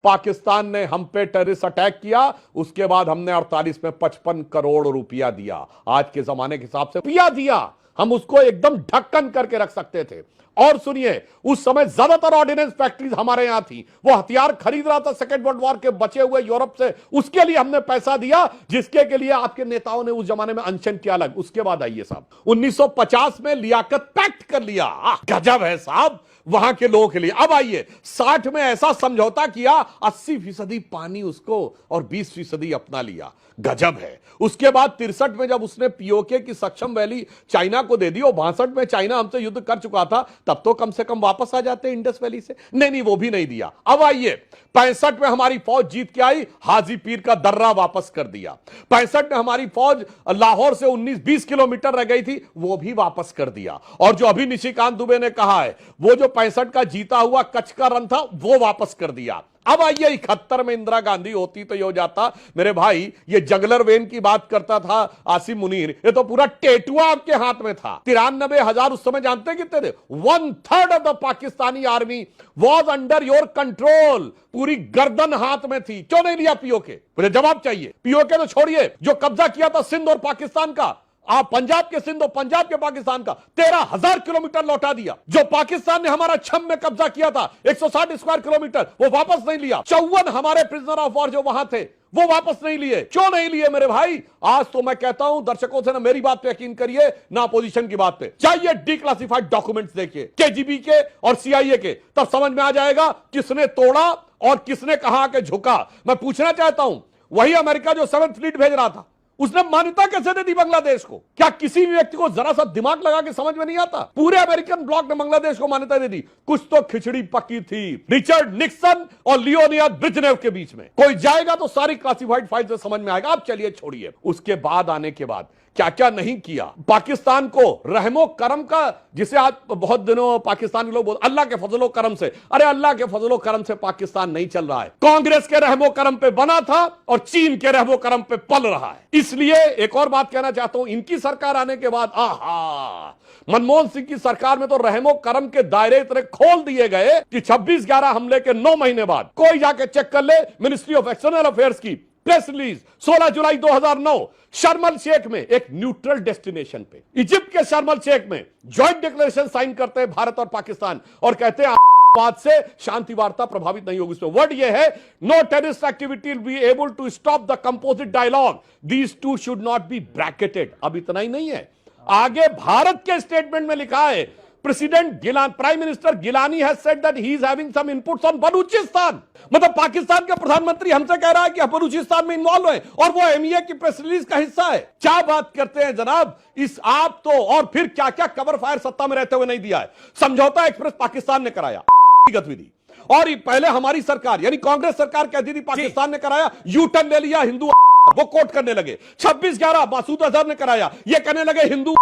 पाकिस्तान ने हम पे टेररिस्ट अटैक किया, उसके बाद हमने 48 में 55 करोड़ रुपया दिया। आज के जमाने के हिसाब से रुपया दिया, हम उसको एकदम ढक्कन करके रख सकते थे। और सुनिए, उस समय ज्यादातर ऑर्डिनेंस फैक्ट्रीज हमारे यहां थी। वो हथियार खरीद रहा था सेकेंड वर्ल्ड वॉर के बचे हुए यूरोप से, उसके लिए हमने पैसा दिया, जिसके के लिए आपके नेताओं ने उस जमाने में अनशन किया अलग। उसके बाद आइए साहब, 1950 में लियाकत पैक्ट कर लिया, गजब है साहब वहां के लोगों के लिए। अब आइए 60 में ऐसा समझौता किया, 80% पानी उसको और 20% अपना लिया, गजब है। उसके बाद 63 में जब उसने पीओके की सक्षम वैली चाइना को दे दी, और 62 में चाइना हमसे युद्ध कर चुका था, तब तो कम से कम वापस आ जाते इंडस वैली से। नहीं, वो भी नहीं दिया। अब आइए 65 में हमारी फौज जीत के आई, हाजी पीर का दर्रा वापस कर दिया। 65 में हमारी फौज लाहौर से 19-20 किलोमीटर रह गई थी, वो भी वापस कर दिया। और जो अभी निशिकांत दुबे ने कहा है, वो जो 65 का जीता हुआ कच्छ का रन था, वो वापस कर दिया। अब आइए 71 में इंदिरा गांधी होती तो ये हो जाता। मेरे भाई, ये जगलर वेन की बात करता था आसिम मुनीर, ये तो पूरा टेटुआ आपके हाथ में था। 93,000 उस समय जानते कितने थे? 1/3 of the Pakistani army was under your control. पूरी गर्दन हाथ में थी। क्यों नहीं लिया पीओके? मुझे जवाब चाहिए। पीओके तो छोड़िए, जो कब्जा किया था सिंध और पाकिस्तान का, आप पंजाब के सिंध और पंजाब के पाकिस्तान का, 13,000 किलोमीटर लौटा दिया। जो पाकिस्तान ने हमारा छम में कब्जा किया था 160 स्क्वायर किलोमीटर, वो वापस नहीं लिया। 54 हमारे प्रिजनर ऑफ वॉर जो वहां थे, वो वापस नहीं लिए। क्यों नहीं लिए मेरे भाई? आज तो मैं कहता हूं दर्शकों से, ना मेरी बात पे यकीन करिए, ना अपोजिशन की बात पे। चाहिए डिक्लासिफाइड डॉक्यूमेंट्स देखिए, केजीबी के और सीआईए के, तब समझ में आ जाएगा किसने तोड़ा और किसने कहा कि झुका। मैं पूछना चाहता हूं, वही अमेरिका जो 7th फ्लीट भेज रहा था, उसने मान्यता कैसे दे दी बांग्लादेश को? क्या किसी भी व्यक्ति को जरा सा दिमाग लगा के समझ में नहीं आता? पूरे अमेरिकन ब्लॉक ने बांग्लादेश को मान्यता दे दी। कुछ तो खिचड़ी पकी थी रिचर्ड निक्सन और लियोनिद ब्रेजनेव के बीच में। कोई जाएगा तो सारी क्लासिफाइड फाइल से समझ में आएगा। आप चलिए छोड़िए, उसके बाद आने के बाद क्या क्या नहीं किया। पाकिस्तान को रहमो करम का, जिसे आज बहुत दिनों पाकिस्तानी लोग बोलते अल्लाह के फजलो करम से, अरे अल्लाह के फजलो करम से पाकिस्तान नहीं चल रहा है। कांग्रेस के रहमो करम पे बना था और चीन के रहमो करम पे पल रहा है। इसलिए एक और बात कहना चाहता हूं, इनकी सरकार आने के बाद, आहा, मनमोहन सिंह की सरकार में तो रहमो करम के दायरे इतने खोल दिए गए कि 26/11 हमले के 9 महीने बाद कोई जाके चेक कर ले, मिनिस्ट्री ऑफ एक्सटर्नल अफेयर्स की प्रेस रिलीज 16 जुलाई 2009, शर्मल शेख में एक न्यूट्रल डेस्टिनेशन पे, इजिप्ट के शर्मल शेख में ज्वाइंट डिक्लेरेशन साइन करते हैं भारत और पाकिस्तान, और कहते हैं बात से शांति वार्ता प्रभावित नहीं होगी। उसमें वर्ड ये है, no terrorist activity will be able to stop the composite dialogue, these two should not be bracketed. अब इतना ही नहीं है, आगे भारत के स्टेटमेंट में लिखा है, president Gilani, prime minister Gilani has said that he is having some inputs on Balochistan. मतलब पाकिस्तान का प्रधानमंत्री हमसे कह रहा है कि बलूचिस्तान में इन्वॉल्व है, और वो एमईए की प्रेस रिलीज का हिस्सा है। क्या बात करते हैं जनाब इस आप तो। और फिर क्या क्या कवर फायर सत्ता में रहते हुए नहीं दिया है। समझौता एक्सप्रेस पाकिस्तान ने कराया गतिविधि, और पहले हमारी सरकार यानी कांग्रेस सरकार कहती थी पाकिस्तान ने कराया, यू टर्न ले लिया, हिंदू वो कोट करने लगे। 26/11 मसूद अजहर ने कराया, ये कहने लगे हिंदू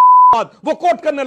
वो कोट करने लगे।